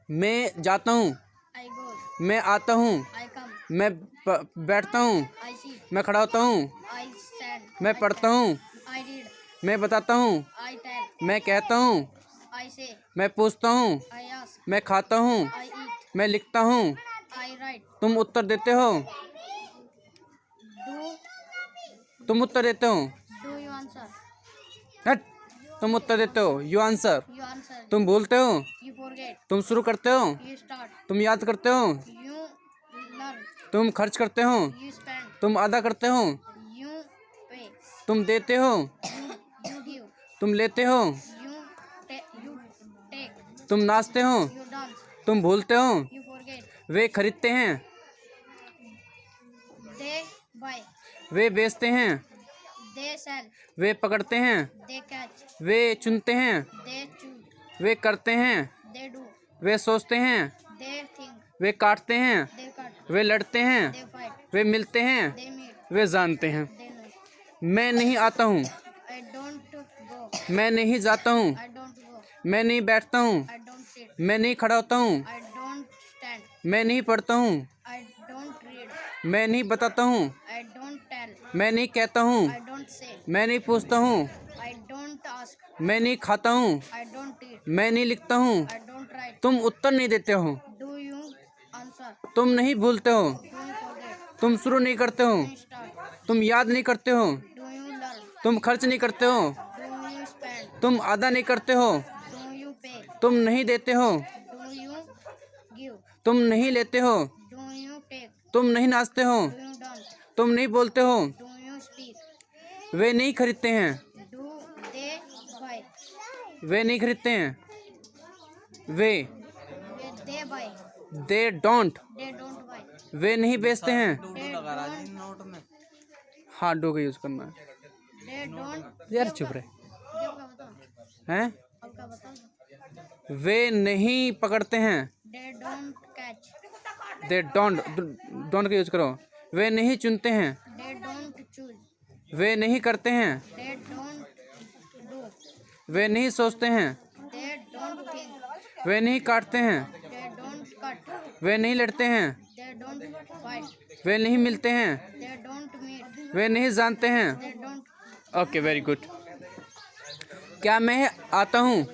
मैं जाता हूँ। I go. मैं आता हूँ। I come. मैं बैठता हूँ। I sit. मैं खड़ा होता हूँ। I stand. मैं I पढ़ता stand. हूँ। I read. मैं बताता हूँ। I tell. मैं कहता हूँ। I say. मैं पूछता हूँ। I ask. मैं खाता हूँ। I eat. मैं लिखता हूँ। I write. तुम उत्तर देते हो। Do. तुम उत्तर देते हो। Do you answer? हट। तुम उत्तर देते हो। You answer. You answer. तुम भूलते हो। You forget. तुम शुरू करते हो। You start. तुम याद करते हो। You learn. तुम खर्च करते हो। You spend. तुम अदा करते हो। You pay. तुम देते हो। You give. तुम लेते हो। You take. तुम नाचते हो। You dance. तुम भूलते हो। You forget. वे खरीदते हैं। They buy. वे बेचते हैं। They sell. वे पकड़ते हैं। They catch. वे चुनते हैं। They choose. वे करते हैं। They do. वे सोचते हैं। They think. वे काटते हैं। They cut. वे लड़ते हैं। They fight. वे मिलते हैं। They meet. वे जानते हैं। They know. मैं नहीं आता हूँ। I don't go. मैं नहीं जाता हूँ। I don't go. मैं नहीं बैठता हूँ। I don't sit. मैं नहीं खड़ा होता हूँ। I don't stand. मैं नहीं पढ़ता हूँ। I don't read. मैं नहीं बताता हूँ। I don't tell. मैं नहीं कहता हूँ। I don't say. मैं नहीं पूछता हूँ। I don't ask. मैं नहीं खाता हूँ। I don't eat. मैं नहीं लिखता हूँ। I don't write. तुम उत्तर नहीं देते हो। Do you answer? तुम नहीं भूलते हो। Do you forget? तुम शुरू नहीं करते हो। Do you start? तुम याद नहीं करते हो। Do you learn? तुम खर्च नहीं करते हो। Do you spend? तुम अदा नहीं करते हो। Do you pay? तुम नहीं देते हो। Do you give? तुम नहीं लेते हो। Do you take? तुम नहीं नाचते हो। Do you dance? तुम नहीं बोलते हो। Do you speak? वे नहीं खरीदते हैं। Do they buy? वे नहीं खरीदते हैं। वे They buy. They don't. They don't buy. वे नहीं बेचते हैं। They don't. हाँ, डो का यूज करना है। They don't. यार चुप रहे ये आपका बताओ। हैं। आपका बताओ। वे नहीं पकड़ते हैं। They don't catch. They don't. Don't का यूज करो। वे नहीं चुनते हैं। They don't choose. वे नहीं करते हैं। They don't do. वे नहीं सोचते हैं। They don't think. वे नहीं काटते हैं। They don't cut. वे नहीं लड़ते हैं। They don't fight. वे नहीं मिलते हैं। They don't meet. वे नहीं जानते हैं। They don't. Okay, very good. क्या मैं आता हूँ। Do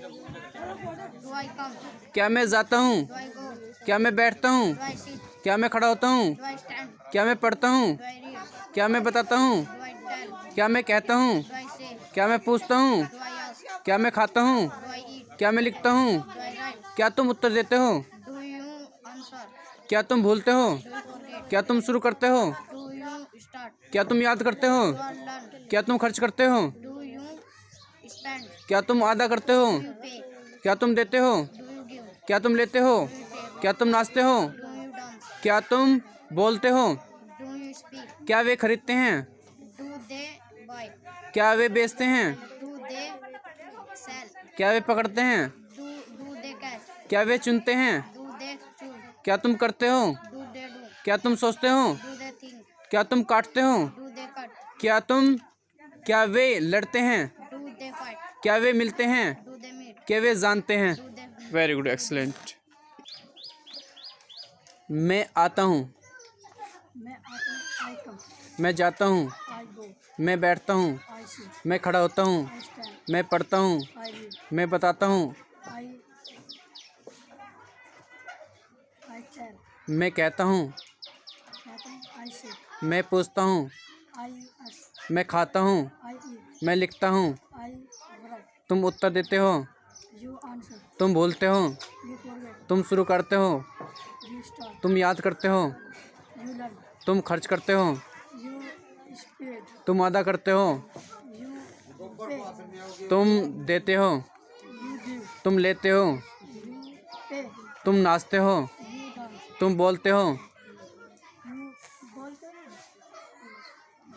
I come? क्या मैं जाता हूँ। Do I go? क्या मैं बैठता हूँ। Do I sit? क्या मैं खड़ा होता हूँ। Do I stand? क्या मैं पढ़ता हूँ। Do I read? क्या मैं बताता हूँ। Do I tell? क्या मैं कहता हूँ। Do I say? क्या मैं पूछता हूँ। Do I ask? क्या मैं खाता हूँ। Do I eat? क्या मैं लिखता हूँ। Do I write? क्या तुम उत्तर देते हो। Do you answer? क्या तुम भूलते हो। Do you forget? क्या तुम शुरू करते हो। Do you start? क्या तुम याद करते हो। Do you learn? क्या तुम खर्च करते हो। Do you spend? क्या तुम अदा करते हो। Do you pay? क्या तुम देते हो। Do you give? क्या तुम लेते हो। Do you take? क्या तुम नाचते हो। Do you dance? क्या तुम बोलते हो। Do you speak? क्या वे खरीदते हैं। Do they buy? क्या वे बेचते हैं। Do they sell? क्या वे पकड़ते हैं। Do they catch? क्या वे चुनते हैं। Do they choose? क्या तुम करते हो। Do they do? क्या तुम सोचते हो। Do they think? क्या तुम काटते हो। Do they cut? क्या वे लड़ते हैं। Do they fight? क्या वे मिलते हैं। Do they meet? क्या वे जानते हैं। Do they meet? Very good, excellent. मैं आता हूँ। मैं आता हूँ। I come. मैं जाता हूँ। I go. मैं बैठता हूँ। I sit. मैं खड़ा होता हूँ। I stand. मैं पढ़ता हूँ। I read. मैं बताता हूँ। I tell. मैं कहता हूँ। I say. मैं पूछता हूँ। I ask. मैं खाता हूँ। I eat. मैं लिखता हूँ। I write. तुम उत्तर देते हो। You answer. तुम भूलते हो। You forget. तुम शुरू करते हो। You start. तुम याद करते हो। You learn. तुम खर्च करते हो। You spend. तुम अदा करते हो। You pay. तुम देते हो। You give. तुम लेते हो। You pay. तुम नाचते हो। You dance. तुम बोलते हो। You बोलते हो.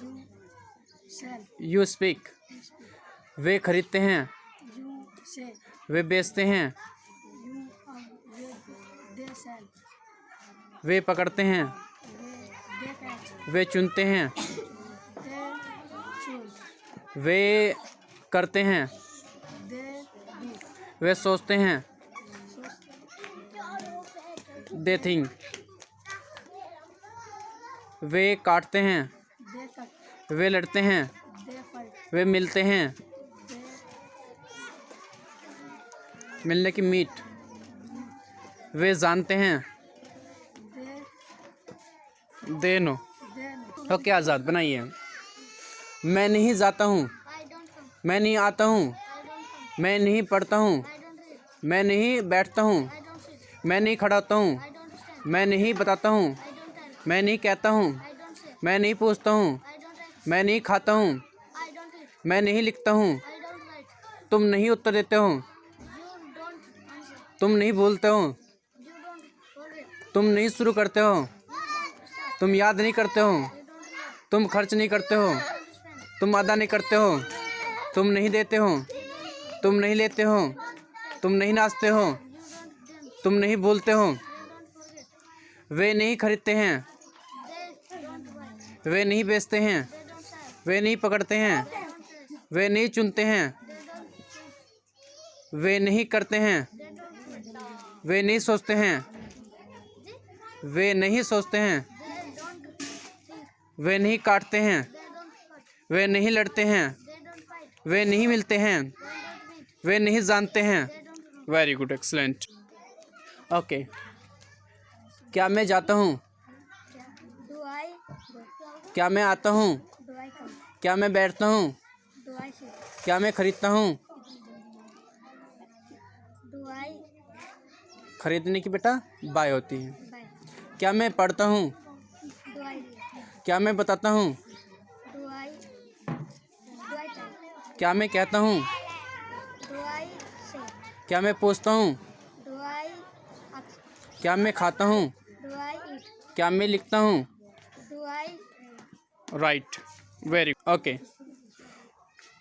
You sell. You speak. वे खरीदते हैं। You say. वे बेचते हैं। You they sell. वे पकड़ते हैं। They catch. वे चुनते हैं। They choose. वे करते हैं। They do. वे सोचते हैं। So they think. वे काटते हैं। दे कट। वे लड़ते हैं। They fight. वे मिलते हैं। दे मिलने की मीट। वे जानते हैं। दे दे नो। दे ओके आज़ाद बनाइए। मैं नहीं जाता हूँ। मैं नहीं आता हूँ। मैं नहीं पढ़ता हूँ। मैं नहीं बैठता हूँ। मैं नहीं खड़ा होता हूँ। मैं नहीं बताता हूँ। मैं नहीं कहता हूँ। मैं नहीं पूछता हूँ। मैं नहीं खाता हूँ। मैं नहीं लिखता हूँ। तुम नहीं उत्तर देते हो। तुम नहीं बोलते हो। तुम नहीं शुरू करते हो। तुम याद नहीं करते हो। तुम खर्च नहीं करते हो। तुम अदा नहीं करते हो। तुम नहीं देते हो। तुम नहीं लेते हो। तुम नहीं नाचते हो। तुम नहीं बोलते हो। वे नहीं खरीदते हैं। वे नहीं बेचते हैं। वे नहीं पकड़ते हैं। वे नहीं चुनते हैं। वे नहीं करते हैं। वे नहीं सोचते हैं। वे नहीं सोचते हैं। वे नहीं काटते हैं। वे नहीं लड़ते हैं। वे नहीं मिलते हैं। वे नहीं जानते हैं। Very good, excellent. ओके, क्या मैं जाता हूँ? डू आई क्या मैं आता हूँ? डू आई कम? क्या मैं बैठता हूँ? Do I sit? क्या मैं खरीदता हूँ? डू आई खरीदने की बेटा बाय होती है। बाय? क्या मैं पढ़ता हूँ? Do I read? क्या मैं बताता हूँ? Do I tell? क्या मैं कहता हूँ? डू आई से? क्या मैं पूछता हूँ? Do I ask? क्या मैं खाता हूँ? Do I eat? क्या मैं लिखता हूँ? Do I write, very okay.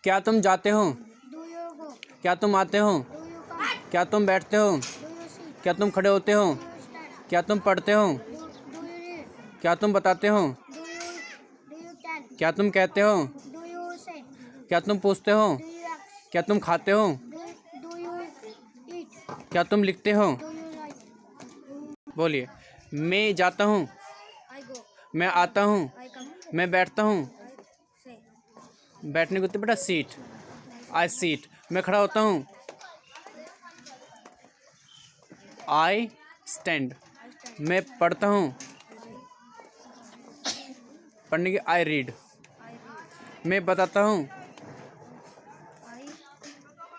क्या तुम जाते हो? Do you go? क्या तुम आते हो? Do you come? क्या तुम बैठते हो? Do you sit? क्या तुम खड़े होते हो? Do you stand? क्या तुम पढ़ते हो? Do you read? क्या तुम बताते हो? Do you tell? क्या तुम कहते हो? डू यू से? क्या तुम पूछते हो? Do you ask? क्या तुम खाते हो? Do you eat? क्या तुम लिखते हो? Do you right? बोलिए। मैं जाता हूँ। आई गो? मैं आता हूँ। आई कम? मैं बैठता हूँ। आई से? बैठने को तो बेटा सीट। आई सीट। मैं खड़ा होता हूँ। I stand. मैं पढ़ता हूँ। पढ़ने की आई रीड। I read? मैं बताता हूँ। I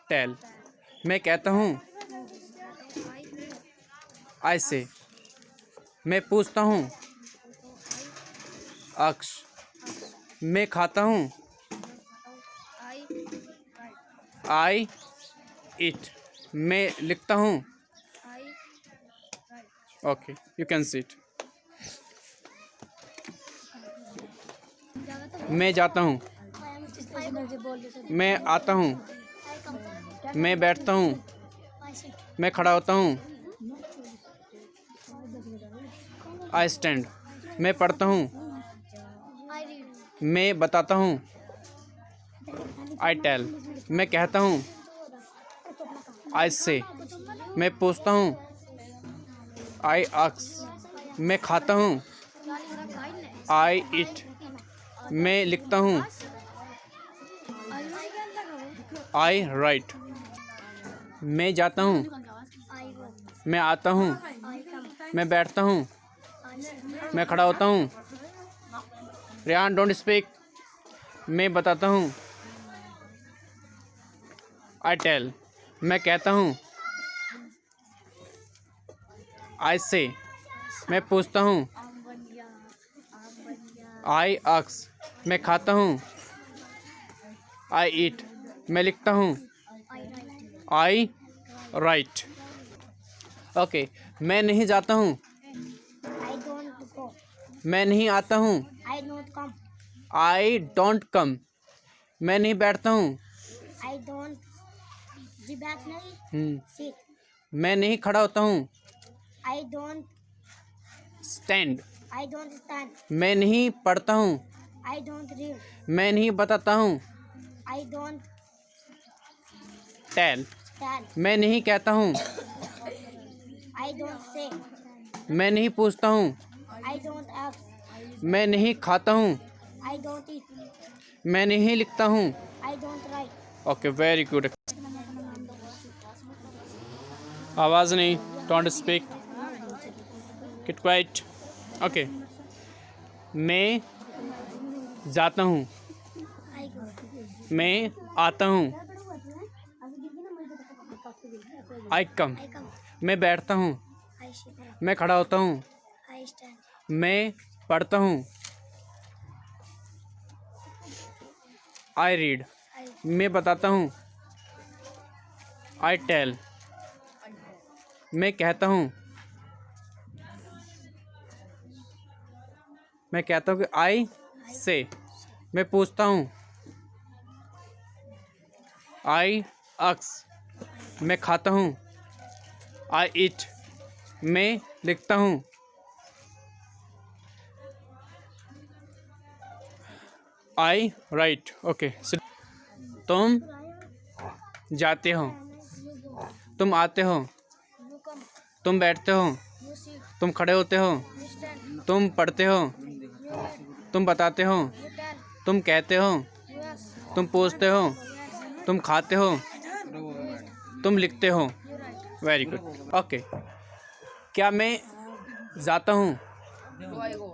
tell. मैं कहता हूँ। आई आई से। मैं पूछता हूँ। अक्स। मैं खाता हूँ। I write? I eat. मैं लिखता हूँ। I write? Okay, you can seat. मैं जाता हूँ। मैं आता हूँ। मैं बैठता हूँ। मैं खड़ा होता हूँ। I stand. मैं पढ़ता हूँ। I read? मैं बताता हूँ। I tell. मैं कहता हूँ। I say. मैं पूछता हूँ। I ask. मैं खाता हूँ। I eat. मैं लिखता हूँ। I write. मैं जाता हूँ। आई गो? मैं आता हूँ। आई कम? मैं बैठता हूँ। I sit? मैं खड़ा होता हूँ। Rehan don't speak. मैं बताता हूँ। I tell. मैं कहता हूँ। I say. मैं पूछता हूँ। I ask. मैं खाता हूँ। I eat. मैं लिखता हूँ। I write? I write. Okay, मैं नहीं जाता हूँ। I don't go? मैं नहीं आता हूँ। I don't come? I don't come. मैं नहीं बैठता हूँ। आई डोंट जी बैक नहीं सिट? मैं नहीं खड़ा होता हूँ। I don't stand. I don't stand? मैं नहीं पढ़ता हूँ। I don't read? मैं नहीं बताता हूँ। I don't tell. टेल? मैं नहीं कहता हूँ। I don't say? मैं नहीं पूछता हूँ। I don't ask. मैं नहीं खाता हूँ। I don't eat. मैं नहीं लिखता हूँ। I don't write. Okay, very good. आवाज़ नहीं, don't speak, keep quiet. Okay, मैं जाता हूँ। I go. मैं आता हूँ। आई कम। I come. मैं बैठता हूँ। I sit. मैं खड़ा होता हूँ। I stand. मैं पढ़ता हूँ। I read. I मैं बताता हूँ। I tell. मैं कहता हूँ। मैं कहता हूँ कि आई से। मैं पूछता हूँ। आई अक्स। मैं खाता हूँ। I eat. मैं लिखता हूँ। I write. ओके, तुम जाते हो। you go. तुम आते हो। You come. तुम बैठते हो। You sit. तुम खड़े होते हो। You stand. तुम पढ़ते हो। You read. तुम बताते हो। You tell. तुम कहते हो। You ask. तुम पूछते हो। Yes. तुम खाते हो। You eat. तुम लिखते हो। You write. Very good. Okay, क्या मैं जाता हूँ? Do I go?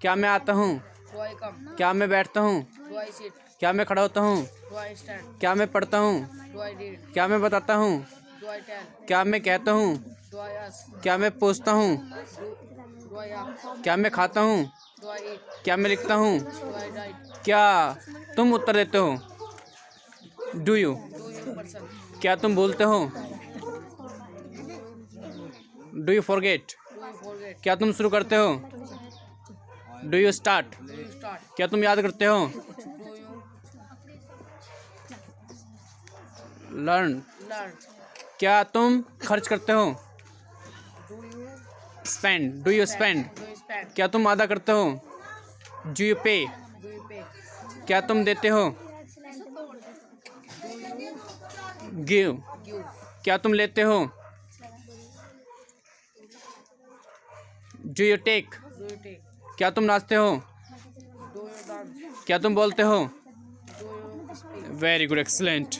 क्या मैं आता हूँ? Do I come? क्या मैं बैठता हूँ? Do I sit? क्या मैं खड़ा होता हूँ? Do I stand? क्या मैं पढ़ता हूँ? Do I read? क्या मैं बताता हूँ? Do I tell? क्या मैं कहता हूँ? Do I ask? क्या मैं पूछता हूँ? Do I ask? क्या मैं खाता हूँ? Do I eat? क्या मैं लिखता हूँ? Do I write? क्या तुम उत्तर देते हो? Do you? Do you person? क्या तुम बोलते हो? Do you forget? Do you forget? क्या तुम शुरू करते हो? Do you start? Do you start? क्या तुम याद करते हो? Do you learn. learn? क्या तुम खर्च करते हो? Do you spend. Do you spend? do you spend? क्या तुम अदा करते हो? Do you pay? Do you pay? क्या तुम देते हो? गिव। Give? क्या तुम लेते हो? Do you take? Do you take? क्या तुम नाचते हो? Do you dance? क्या तुम बोलते हो? Do you speak? Very good, excellent.